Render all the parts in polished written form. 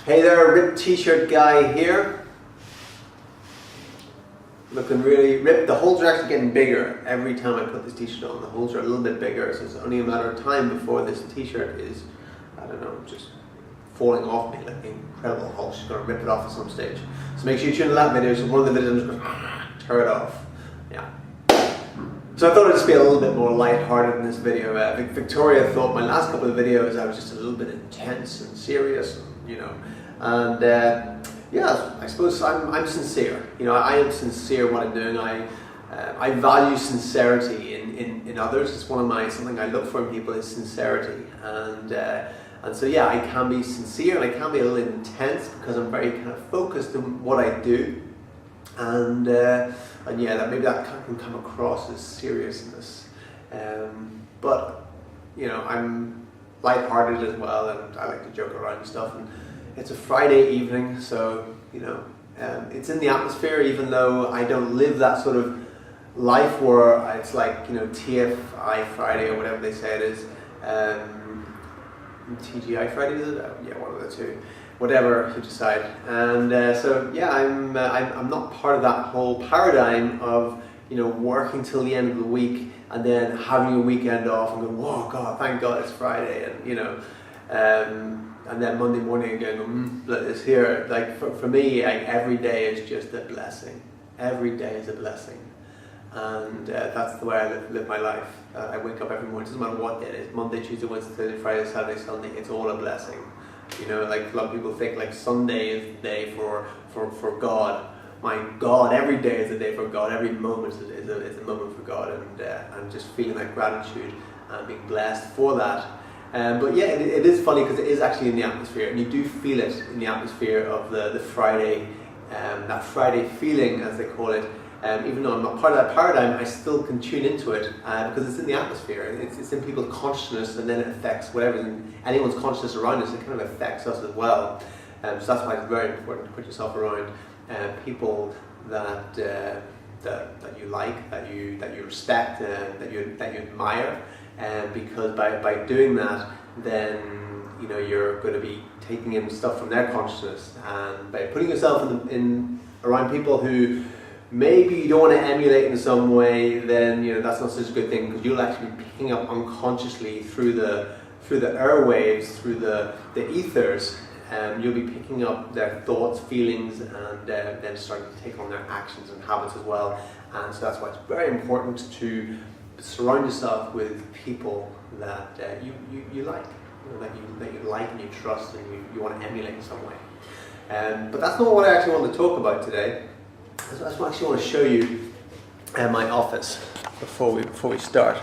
Hey there, ripped t-shirt guy here. Looking really ripped. The holes are actually getting bigger every time I put this t-shirt on. The holes are a little bit bigger, so it's only a matter of time before this t-shirt is, I don't know, just falling off me like an incredible Hulk. She's going to rip it off at some stage. So make sure you tune in that video. So one of the videos I'm just going to tear it off. Yeah. So I thought it'd just be a little bit more light-hearted in this video. Victoria thought my last couple of videos I was just a little bit intense and serious, and yeah, I suppose I'm sincere. I am sincere in what I'm doing. I value sincerity in others. It's something I look for in people is sincerity, and so yeah, I can be sincere and I can be a little intense because I'm very kind of focused on what I do, and yeah, maybe that can come across as seriousness, but I'm light-hearted as well, and I like to joke around and stuff. And it's a Friday evening, so it's in the atmosphere, even though I don't live that sort of life where it's like TFI Friday or whatever they say it is, TGI Friday, is it? Yeah, one of the two, whatever you decide. And so yeah, I'm not part of that whole paradigm of working till the end of the week and then having a weekend off and going, oh God, thank God it's Friday, and then Monday morning again, it's here. Like for me, every day is just a blessing. Every day is a blessing, and that's the way I live my life. I wake up every morning. Doesn't matter what day it is. Monday, Tuesday, Wednesday, Thursday, Friday, Saturday, Sunday. It's all a blessing. Like a lot of people think like Sunday is the day for God. My God, every day is a day for God. Every moment is a moment for God, and just feeling that gratitude and being blessed for that. But yeah, it is funny because it is actually in the atmosphere, and you do feel it in the atmosphere of the Friday, that Friday feeling, as they call it. Even though I'm not part of that paradigm, I still can tune into it because it's in the atmosphere. It's in people's consciousness, and then it affects whatever's in anyone's consciousness around us. It kind of affects us as well. So that's why it's very important to put yourself around people that you like, that you respect, that you admire. Because by doing that, then you're going to be taking in stuff from their consciousness, and by putting yourself in around people who maybe you don't want to emulate in some way, then that's not such a good thing, because you'll actually be picking up unconsciously through the airwaves, through the ethers. You'll be picking up their thoughts, feelings, and then starting to take on their actions and habits as well. And so that's why it's very important to surround yourself with people that you like, that you like and you trust and you want to emulate in some way. But that's not what I actually want to talk about today. I actually want to show you my office before we start.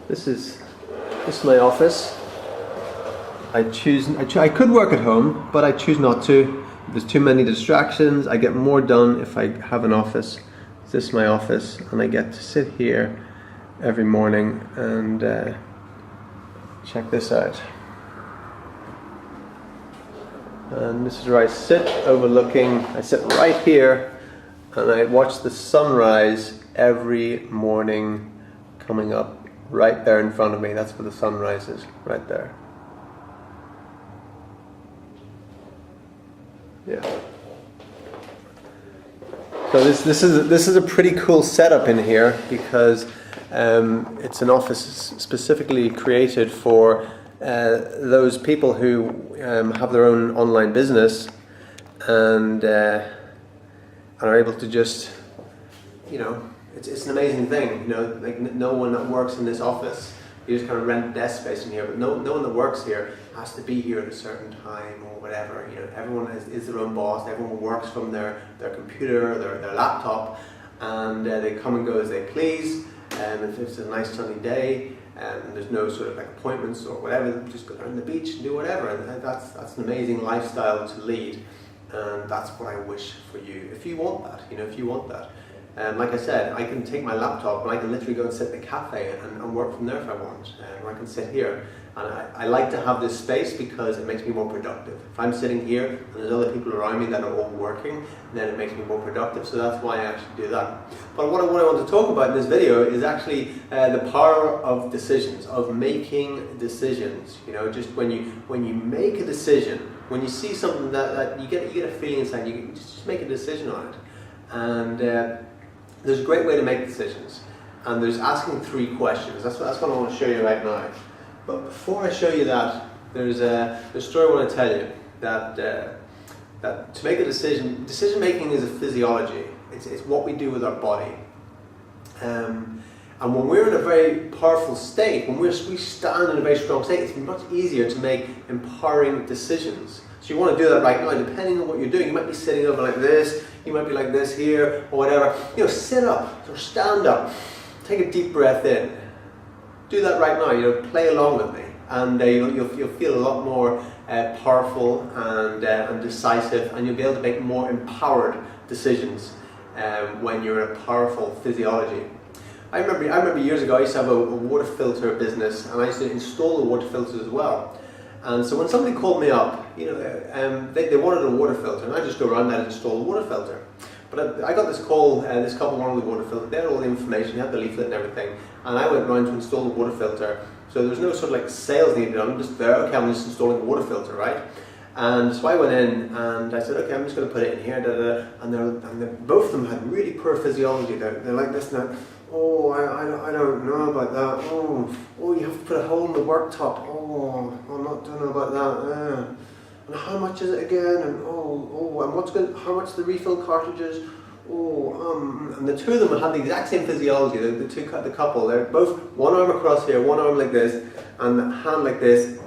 This is my office. I could work at home, but I choose not to. There's too many distractions. I get more done if I have an office. This is my office, and I get to sit here every morning and check this out. And this is where I sit I sit right here, and I watch the sunrise every morning coming up right there in front of me. That's where the sunrise is, right there. Yeah. So this is a pretty cool setup in here, because it's an office specifically created for those people who have their own online business and are able to just, it's an amazing thing. Like no one that works in this office, you just kind of rent desk space in here, but no one that works here has to be here at a certain time or whatever. Everyone is their own boss. Everyone works from their computer, their laptop, and they come and go as they please. If it's a nice sunny day and there's no sort of like appointments or whatever, just go down to the beach and do whatever. And that's an amazing lifestyle to lead, and that's what I wish for you. If you want that, if you want that. Like I said, I can take my laptop and I can literally go and sit in a cafe and work from there if I want, or I can sit here. And I like to have this space because it makes me more productive. If I'm sitting here and there's other people around me that are all working, then it makes me more productive, so that's why I actually do that. But what I want to talk about in this video is actually the power of decisions, of making decisions. You know, just when you make a decision, when you see something that you get a feeling inside, you just make a decision on it. And there's a great way to make decisions, and there's asking 3 questions. That's what I want to show you right now. But before I show you that, there's a story I want to tell you that to make a decision making is a physiology. It's what we do with our body. And when we're in a very powerful state, when we stand in a very strong state, it's much easier to make empowering decisions. So you want to do that right now, depending on what you're doing. You might be sitting up like this, you might be like this here, or whatever. You know, sit up or stand up, take a deep breath in. Do that right now, you know, play along with me, and you'll feel a lot more powerful and decisive, and you'll be able to make more empowered decisions when you're in a powerful physiology. I remember years ago I used to have a water filter business, and I used to install the water filters as well. And so when somebody called me up, you know, they wanted a water filter, and I just go around and install the water filter. But I got this call, this couple wanted the water filter. They had all the information, they had the leaflet and everything, and I went around to install the water filter. So there was no sort of like sales needed. I'm just there, okay, I'm just installing the water filter, right? And so I went in and I said, okay, I'm just going to put it in here, and both of them had really poor physiology. They're like this and that. Oh, I don't know about that. Oh, you have to put a hole in the worktop. Oh, I'm not doing about that. And how much is it again? And and how much the refill cartridges? And the two of them had the exact same physiology. The couple, they're both one arm across here, one arm like this, and the hand like this,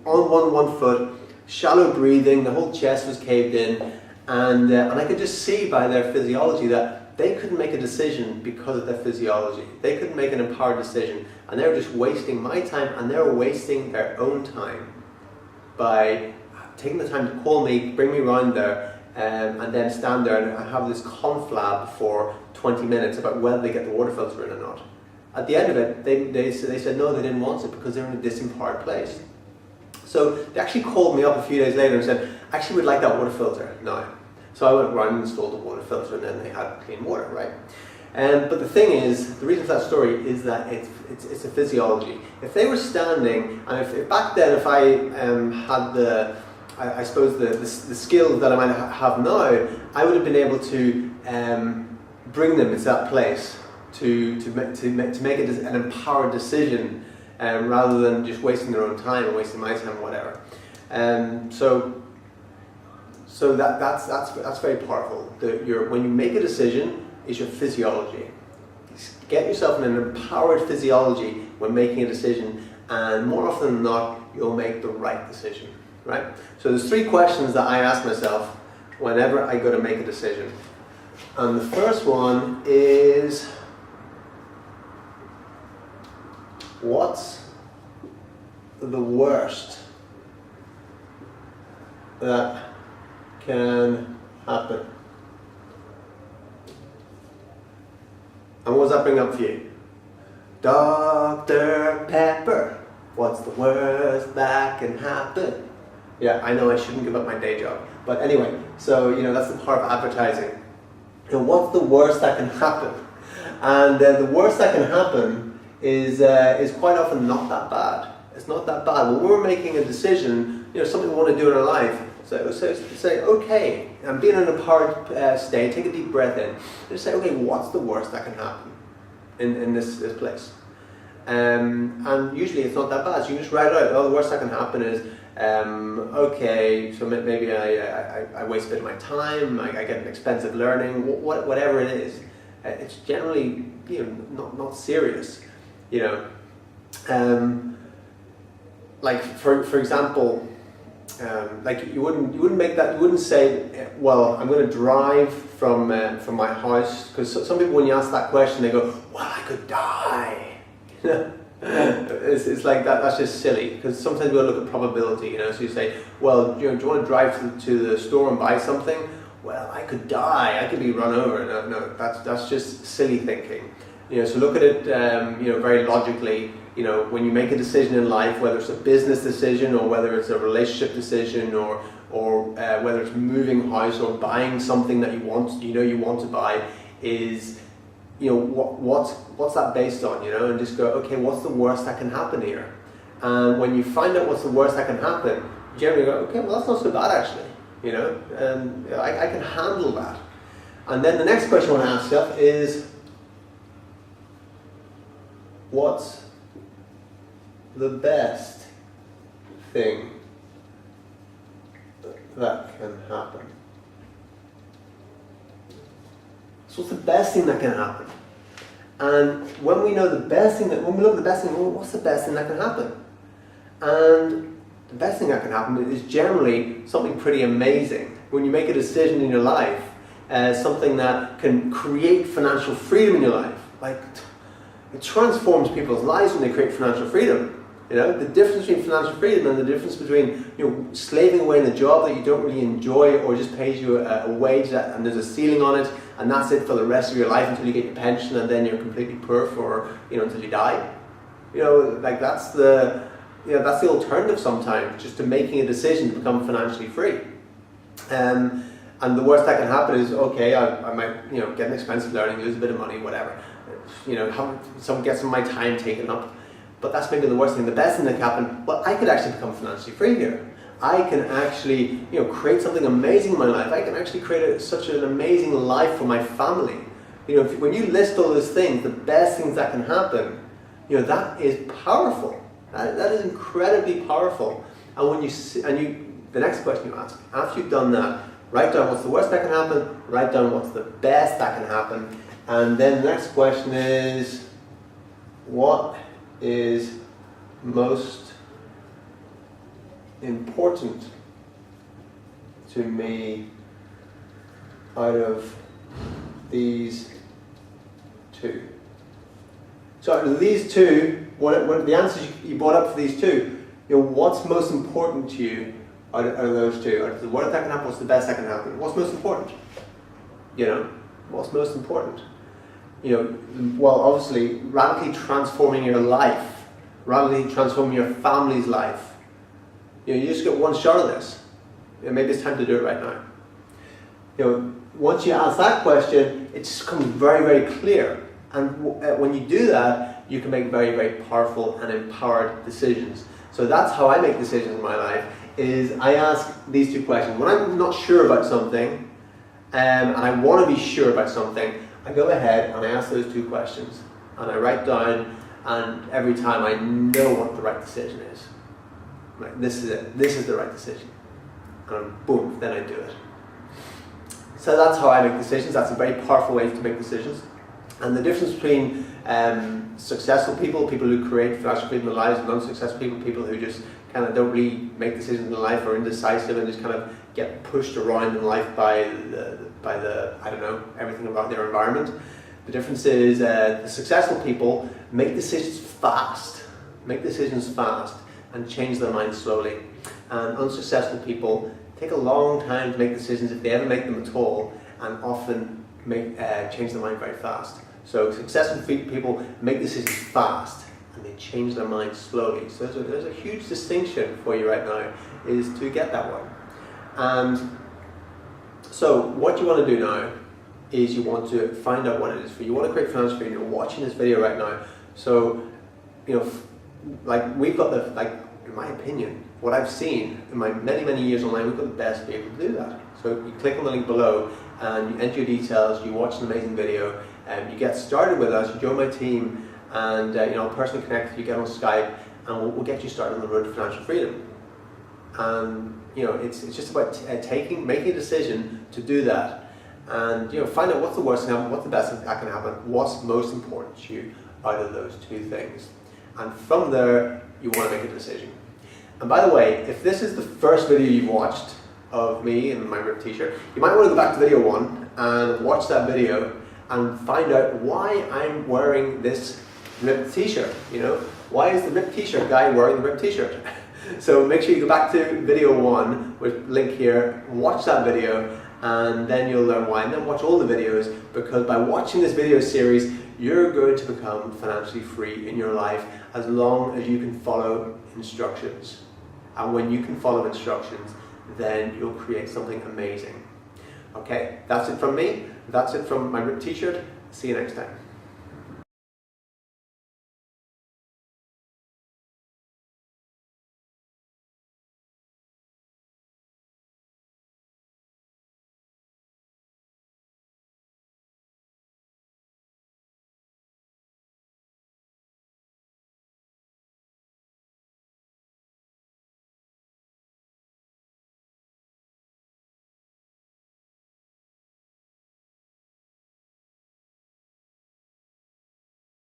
on one foot, shallow breathing. The whole chest was caved in, and I could just see by their physiology that they couldn't make a decision because of their physiology. They couldn't make an empowered decision, and they were just wasting my time, and they were wasting their own time by taking the time to call me, bring me around there, and then stand there and have this conflab for 20 minutes about whether they get the water filter in or not. At the end of it, they said no, they didn't want it because they're in a disempowered place. So they actually called me up a few days later and said, actually we'd like that water filter now. So I went around and installed the water filter, and then they had clean water, right? But the thing is, the reason for that story is that it's a physiology. If they were standing, and if back then, if I had I suppose the skills that I might have now, I would have been able to bring them into that place to make an empowered decision, rather than just wasting their own time or wasting my time or whatever. So that's very powerful. When you make a decision, it's your physiology. Get yourself in an empowered physiology when making a decision, and more often than not, you'll make the right decision. Right? So there's 3 questions that I ask myself whenever I go to make a decision. And the first one is, what's the worst that can happen? And what does that bring up for you? Dr. Pepper, what's the worst that can happen? Yeah, I know I shouldn't give up my day job. But anyway, so, you know, that's the part of advertising. You know, what's the worst that can happen? And the worst that can happen is quite often not that bad. It's not that bad. When we're making a decision, you know, something we want to do in our life, so say, okay, I'm being in a empowered state, take a deep breath in, just say, okay, what's the worst that can happen in this place? And usually it's not that bad, so you can just write it out. Oh, the worst that can happen is, okay, so maybe I waste a bit of my time, I get an expensive learning, whatever it is. It's generally, you know, not serious, you know. Like for example, like you wouldn't say, well, I'm going to drive from my house, because some people, when you ask that question, they go, well, I could die. It's like that. That's just silly, because sometimes we'll look at probability, you know. So you say, well, you know, do you want to drive to the store and buy something, well, I could die, I could be run over. No, that's just silly thinking. So look at it, very logically. When you make a decision in life, whether it's a business decision or whether it's a relationship decision or whether it's moving house or buying something that you want to buy, is what's that based on? And just go, okay, what's the worst that can happen here? And when you find out what's the worst that can happen, you generally go, okay, well, that's not so bad actually. And I can handle that. And then the next question I want to ask yourself is, what's the best thing that can happen? So what's the best thing that can happen? And when we know the best thing, when we look at the best thing, well, what's the best thing that can happen? And the best thing that can happen is generally something pretty amazing. When you make a decision in your life, something that can create financial freedom in your life, like it transforms people's lives when they create financial freedom. The difference between financial freedom and the difference between slaving away in a job that you don't really enjoy or just pays you a wage and there's a ceiling on it and that's it for the rest of your life until you get your pension and then you're completely poor for until you die. That's the alternative sometimes, just to making a decision to become financially free. And the worst that can happen is, okay, I might get an expensive learning, lose a bit of money, whatever. Some get some of my time taken up. But that's maybe the worst thing. The best thing that can happen, well, I could actually become financially free here. I can actually, create something amazing in my life. I can actually create such an amazing life for my family. When you list all those things, the best things that can happen, that is powerful. That is incredibly powerful. And when the next question you ask, after you've done that, write down what's the worst that can happen, write down what's the best that can happen, and then the next question is, what is most important to me out of these two? So out of these two, what the answers you brought up for these two, what's most important to you out of those two? Out of the worst that can happen, what's the best that can happen? What's most important? What's most important? Well, obviously, radically transforming your life, radically transforming your family's life. You just get one shot of this. Maybe it's time to do it right now. Once you ask that question, it just becomes very, very clear. And when you do that, you can make very, very powerful and empowered decisions. So that's how I make decisions in my life, is I ask these two questions. When I'm not sure about something, and I want to be sure about something, I go ahead and I ask those two questions. And I write down, and every time I know what the right decision is. Like, this is it. This is the right decision. And boom, then I do it. So that's how I make decisions. That's a very powerful way to make decisions. And the difference between successful people who create financial freedom in their lives, and unsuccessful people who just kind of don't really make decisions in life, or indecisive and just kind of get pushed around in life by the I don't know, everything about their environment. The difference is the successful people make decisions fast, and change their mind slowly. And unsuccessful people take a long time to make decisions, if they ever make them at all, and often change their mind very fast. So successful people make decisions fast and they change their mind slowly. So there's a huge distinction for you right now, is to get that one. And so what you want to do now is you want to find out what it is for you. You want to create financial freedom. You're watching this video right now. So, we've got in my opinion, what I've seen in my many, many years online, we've got the best people to do that. So you click on the link below and you enter your details, you watch an amazing video, and you get started with us, you join my team, and I'll personally connect with you, get on Skype, and we'll get you started on the road to financial freedom. And it's just about making a decision to do that, and find out what's the worst thing, what's the best thing that can happen, what's most important to you out of those two things. And from there, you want to make a decision. And by the way, if this is the first video you've watched of me in my ripped t-shirt, you might want to go back to video 1 and watch that video and find out why I'm wearing this ripped t-shirt. Why is the ripped t-shirt guy wearing the ripped t-shirt? So make sure you go back to video 1, with link here, watch that video, and then you'll learn why, and then watch all the videos, because by watching this video series, you're going to become financially free in your life as long as you can follow instructions. And when you can follow instructions, then you'll create something amazing. Okay, that's it from me. That's it from my ripped t-shirt. See you next time.